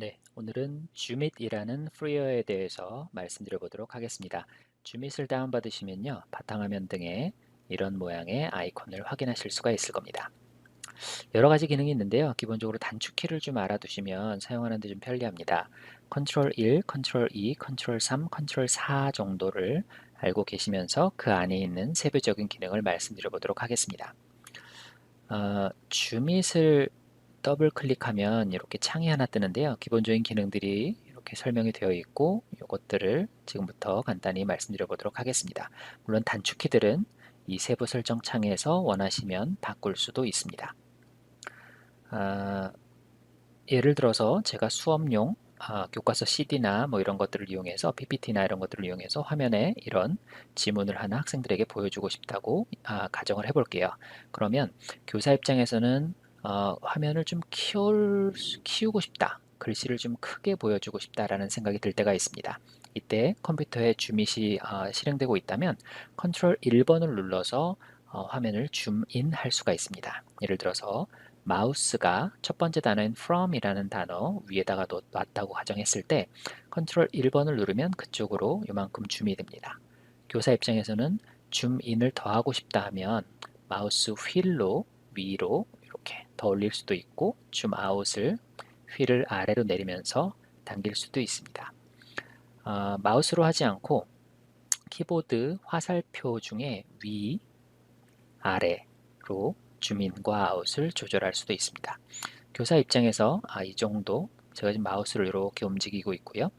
네, 오늘은 줌밋이라는 프리어에 대해서 말씀드려 보도록 하겠습니다. 줌밋을 다운받으시면요, 바탕화면 등에 이런 모양의 아이콘을 확인하실 수가 있을 겁니다. 여러 가지 기능이 있는데요. 기본적으로 단축키를 좀 알아두시면 사용하는 데 좀 편리합니다. 컨트롤 1, 컨트롤 2, 컨트롤 3, 컨트롤 4 정도를 알고 계시면서 그 안에 있는 세부적인 기능을 말씀드려 보도록 하겠습니다. 줌밋을 더블 클릭하면 이렇게 창이 하나 뜨는데요. 기본적인 기능들이 이렇게 설명이 되어 있고 이것들을 지금부터 간단히 말씀드려 보도록 하겠습니다. 물론 단축키들은 이 세부 설정 창에서 원하시면 바꿀 수도 있습니다. 아, 예를 들어서 제가 수업용 교과서 CD나 뭐 이런 것들을 이용해서 PPT나 이런 것들을 이용해서 화면에 이런 지문을 하나 학생들에게 보여주고 싶다고 가정을 해볼게요. 그러면 교사 입장에서는 화면을 좀 키우고 싶다. 글씨를 좀 크게 보여주고 싶다라는 생각이 들 때가 있습니다. 이때 컴퓨터에 줌밋이 실행되고 있다면 컨트롤 1번을 눌러서 화면을 줌인 할 수가 있습니다. 예를 들어서 마우스가 첫 번째 단어인 from이라는 단어 위에다가 놨다고 가정했을 때 컨트롤 1번을 누르면 그쪽으로 이만큼 줌이 됩니다. 교사 입장에서는 줌인을 더하고 싶다 하면 마우스 휠로 위로 이렇게 더 올릴 수도 있고 줌아웃을 휠을 아래로 내리면서 당길 수도 있습니다. 마우스로 하지 않고 키보드 화살표 중에 위, 아래로 줌인과 아웃을 조절할 수도 있습니다. 교사 입장에서 이 정도 제가 지금 마우스를 이렇게 움직이고 있고요.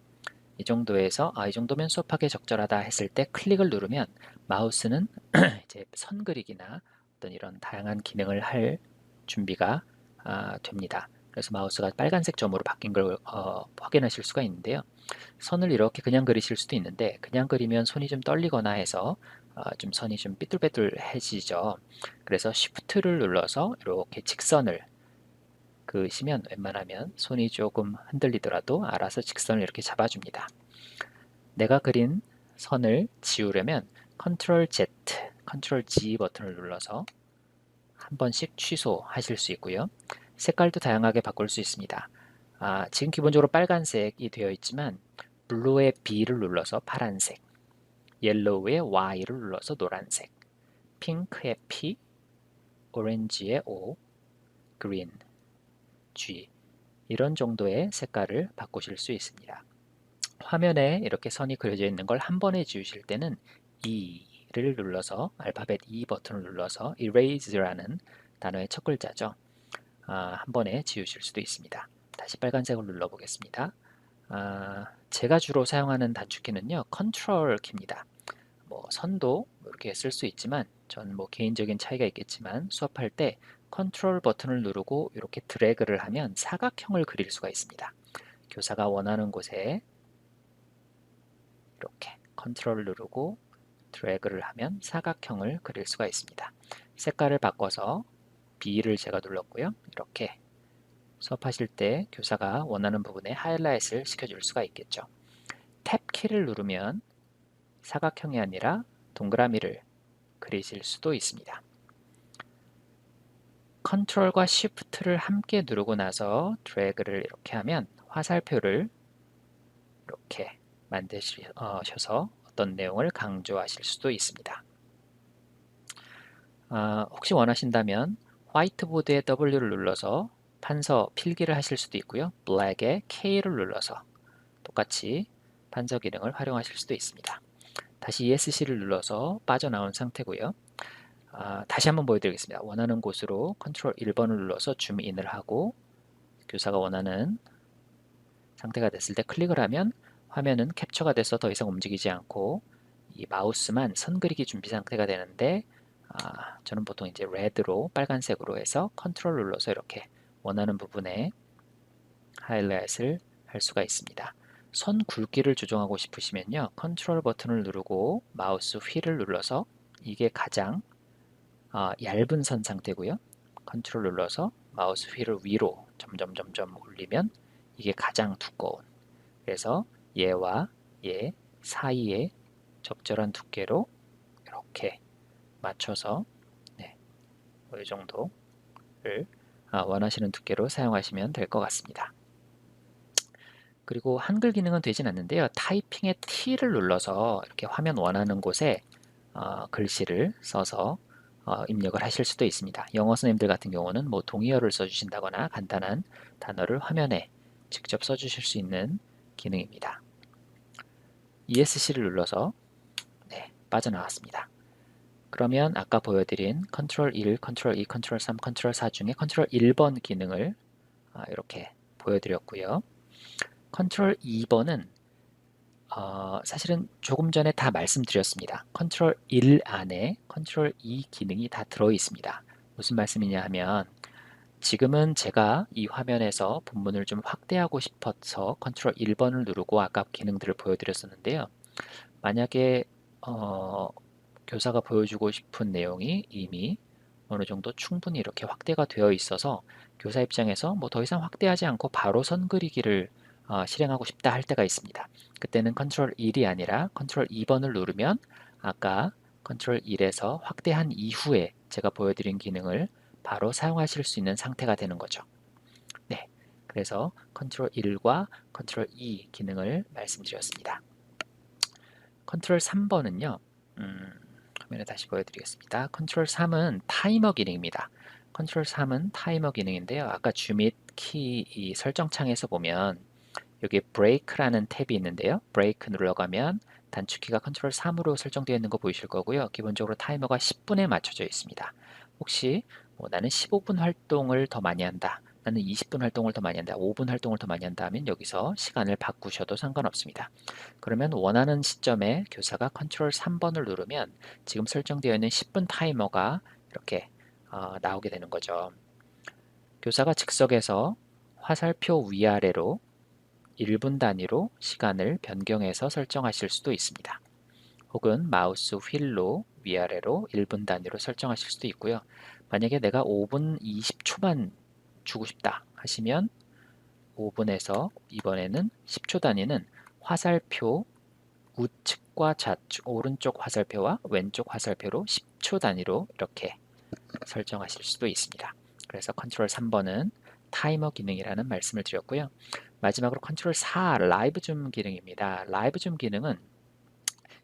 이 정도에서 이 정도면 수업하기에 적절하다 했을 때 클릭을 누르면 마우스는 이제 선 그리기나 어떤 이런 다양한 기능을 할 준비가 됩니다. 그래서 마우스가 빨간색 점으로 바뀐 걸 확인하실 수가 있는데요. 선을 이렇게 그냥 그리실 수도 있는데 그냥 그리면 손이 좀 떨리거나 해서 좀 선이 좀 삐뚤빼뚤해지죠. 그래서 Shift를 눌러서 이렇게 직선을 그으시면 웬만하면 손이 조금 흔들리더라도 알아서 직선을 이렇게 잡아줍니다. 내가 그린 선을 지우려면 Ctrl Z, Ctrl G 버튼을 눌러서 한 번씩 취소하실 수 있고요. 색깔도 다양하게 바꿀 수 있습니다. 지금 기본적으로 빨간색이 되어 있지만 블루의 B를 눌러서 파란색, 옐로우의 Y를 눌러서 노란색, 핑크의 P, 오렌지의 O, 그린, G 이런 정도의 색깔을 바꾸실 수 있습니다. 화면에 이렇게 선이 그려져 있는 걸 한 번에 지우실 때는 E를 눌러서 알파벳 E 버튼을 눌러서 Erase라는 단어의 첫 글자죠. 한 번에 지우실 수도 있습니다. 다시 빨간색을 눌러보겠습니다. 제가 주로 사용하는 단축키는요, 컨트롤 키입니다. 뭐 선도 이렇게 쓸 수 있지만 전 뭐 개인적인 차이가 있겠지만 수업할 때 컨트롤 버튼을 누르고 이렇게 드래그를 하면 사각형을 그릴 수가 있습니다. 교사가 원하는 곳에 이렇게 컨트롤을 누르고 드래그를 하면 사각형을 그릴 수가 있습니다. 색깔을 바꿔서 B를 제가 눌렀고요. 이렇게 수업하실 때 교사가 원하는 부분에 하이라이트를 시켜줄 수가 있겠죠. 탭 키를 누르면 사각형이 아니라 동그라미를 그리실 수도 있습니다. 컨트롤과 쉬프트를 함께 누르고 나서 드래그를 이렇게 하면 화살표를 이렇게 만드셔서 어떤 내용을 강조하실 수도 있습니다. 혹시 원하신다면 화이트보드에 W를 눌러서 판서 필기를 하실 수도 있고요. 블랙에 K를 눌러서 똑같이 판서 기능을 활용하실 수도 있습니다. 다시 ESC를 눌러서 빠져나온 상태고요. 다시 한번 보여드리겠습니다. 원하는 곳으로 컨트롤 1번을 눌러서 줌인을 하고 교사가 원하는 상태가 됐을 때 클릭을 하면 화면은 캡처가 돼서 더 이상 움직이지 않고 이 마우스만 선 그리기 준비 상태가 되는데 저는 보통 이제 레드로 빨간색으로 해서 컨트롤 눌러서 이렇게 원하는 부분에 하이라이트를 할 수가 있습니다. 선 굵기를 조정하고 싶으시면요. 컨트롤 버튼을 누르고 마우스 휠을 눌러서 이게 가장 얇은 선 상태고요. 컨트롤 눌러서 마우스 휠을 위로 점점 올리면 이게 가장 두꺼운 그래서 얘와 얘 사이에 적절한 두께로 이렇게 맞춰서 네, 이 정도를 원하시는 두께로 사용하시면 될 것 같습니다. 그리고 한글 기능은 되진 않는데요. 타이핑의 T를 눌러서 이렇게 화면 원하는 곳에 글씨를 써서 입력을 하실 수도 있습니다. 영어 선생님들 같은 경우는 뭐 동의어를 써주신다거나 간단한 단어를 화면에 직접 써주실 수 있는 기능입니다. ESC를 눌러서 빠져나왔습니다. 그러면 아까 보여드린 컨트롤 1, 컨트롤 2, 컨트롤 3, 컨트롤 4 중에 컨트롤 1번 기능을 이렇게 보여드렸고요. 컨트롤 2번은 사실은 조금 전에 다 말씀드렸습니다. 컨트롤 1 안에 컨트롤 2 기능이 다 들어 있습니다. 무슨 말씀이냐 하면 지금은 제가 이 화면에서 본문을 좀 확대하고 싶어서 컨트롤 1번을 누르고 아까 기능들을 보여드렸었는데요. 만약에 교사가 보여주고 싶은 내용이 이미 어느 정도 충분히 이렇게 확대가 되어 있어서 교사 입장에서 뭐 더 이상 확대하지 않고 바로 선 그리기를 실행하고 싶다 할 때가 있습니다. 그때는 컨트롤 1이 아니라 컨트롤 2번을 누르면 아까 컨트롤 1에서 확대한 이후에 제가 보여드린 기능을 바로 사용하실 수 있는 상태가 되는 거죠. 네, 그래서 컨트롤 1과 컨트롤 2 기능을 말씀드렸습니다. 컨트롤 3번은요. 화면에 다시 보여드리겠습니다. 컨트롤 3은 타이머 기능입니다. 컨트롤 3은 타이머 기능인데요. 아까 주 및 키 이 설정창에서 보면 여기 브레이크라는 탭이 있는데요. 브레이크 눌러가면 단축키가 컨트롤 3으로 설정되어 있는 거 보이실 거고요. 기본적으로 타이머가 10분에 맞춰져 있습니다. 혹시 나는 15분 활동을 더 많이 한다. 나는 20분 활동을 더 많이 한다. 5분 활동을 더 많이 한다 하면 여기서 시간을 바꾸셔도 상관없습니다. 그러면 원하는 시점에 교사가 컨트롤 3번을 누르면 지금 설정되어 있는 10분 타이머가 이렇게 나오게 되는 거죠. 교사가 즉석에서 화살표 위아래로 1분 단위로 시간을 변경해서 설정하실 수도 있습니다. 혹은 마우스 휠로 위아래로 1분 단위로 설정하실 수도 있고요. 만약에 내가 5분 20초만 주고 싶다 하시면 5분에서 이번에는 10초 단위는 화살표 우측과 좌측, 오른쪽 화살표와 왼쪽 화살표로 10초 단위로 이렇게 설정하실 수도 있습니다. 그래서 컨트롤 3번은 타이머 기능이라는 말씀을 드렸고요. 마지막으로 컨트롤 4 라이브 줌 기능입니다. 라이브 줌 기능은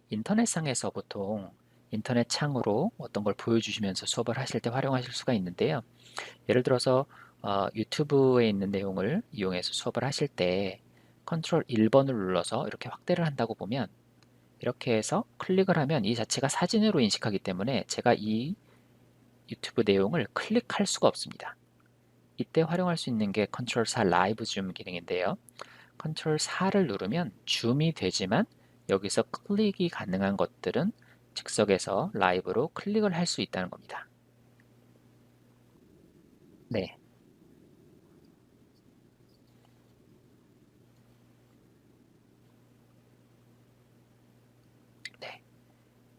인터넷상에서 보통 인터넷 창으로 어떤 걸 보여주시면서 수업을 하실 때 활용하실 수가 있는데요. 예를 들어서 유튜브에 있는 내용을 이용해서 수업을 하실 때 컨트롤 1번을 눌러서 이렇게 확대를 한다고 보면 이렇게 해서 클릭을 하면 이 자체가 사진으로 인식하기 때문에 제가 이 유튜브 내용을 클릭할 수가 없습니다. 이때 활용할 수 있는 게 컨트롤 4 라이브 줌 기능인데요. 컨트롤 4를 누르면 줌이 되지만 여기서 클릭이 가능한 것들은 즉석에서 라이브로 클릭을 할 수 있다는 겁니다. 네. 네.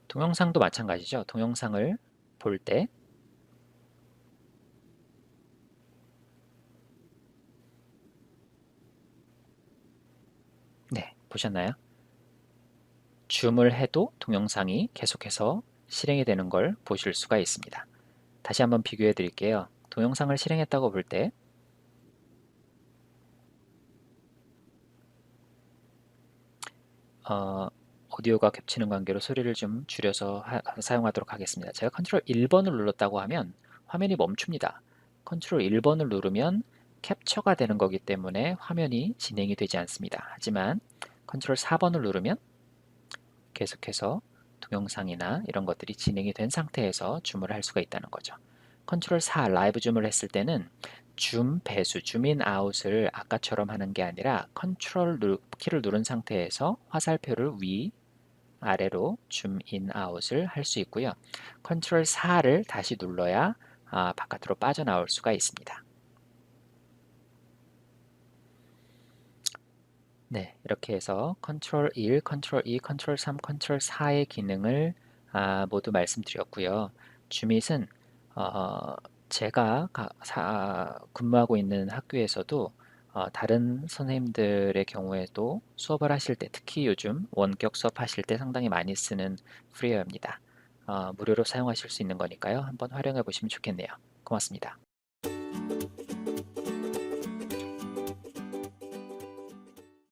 동영상도 마찬가지죠. 동영상을 볼 때, 네, 보셨나요? 줌을 해도 동영상이 계속해서 실행이 되는 걸 보실 수가 있습니다. 다시 한번 비교해 드릴게요. 동영상을 실행했다고 볼 때, 오디오가 겹치는 관계로 소리를 좀 줄여서 사용하도록 하겠습니다. 제가 컨트롤 1번을 눌렀다고 하면 화면이 멈춥니다. 컨트롤 1번을 누르면 캡처가 되는 거기 때문에 화면이 진행이 되지 않습니다. 하지만 컨트롤 4번을 누르면 계속해서 동영상이나 이런 것들이 진행이 된 상태에서 줌을 할 수가 있다는 거죠. 컨트롤 4 라이브 줌을 했을 때는 줌 배수, 줌인 아웃을 아까처럼 하는 게 아니라 컨트롤 키를 누른 상태에서 화살표를 위, 아래로 줌인 아웃을 할 수 있고요. 컨트롤 4를 다시 눌러야 바깥으로 빠져나올 수가 있습니다. 네, 이렇게 해서 컨트롤 1, 컨트롤 2, 컨트롤 3, 컨트롤 4의 기능을 모두 말씀드렸고요. 주밋은 제가 근무하고 있는 학교에서도 다른 선생님들의 경우에도 수업을 하실 때, 특히 요즘 원격 수업 하실 때 상당히 많이 쓰는 프리웨어입니다. 무료로 사용하실 수 있는 거니까요. 한번 활용해 보시면 좋겠네요. 고맙습니다.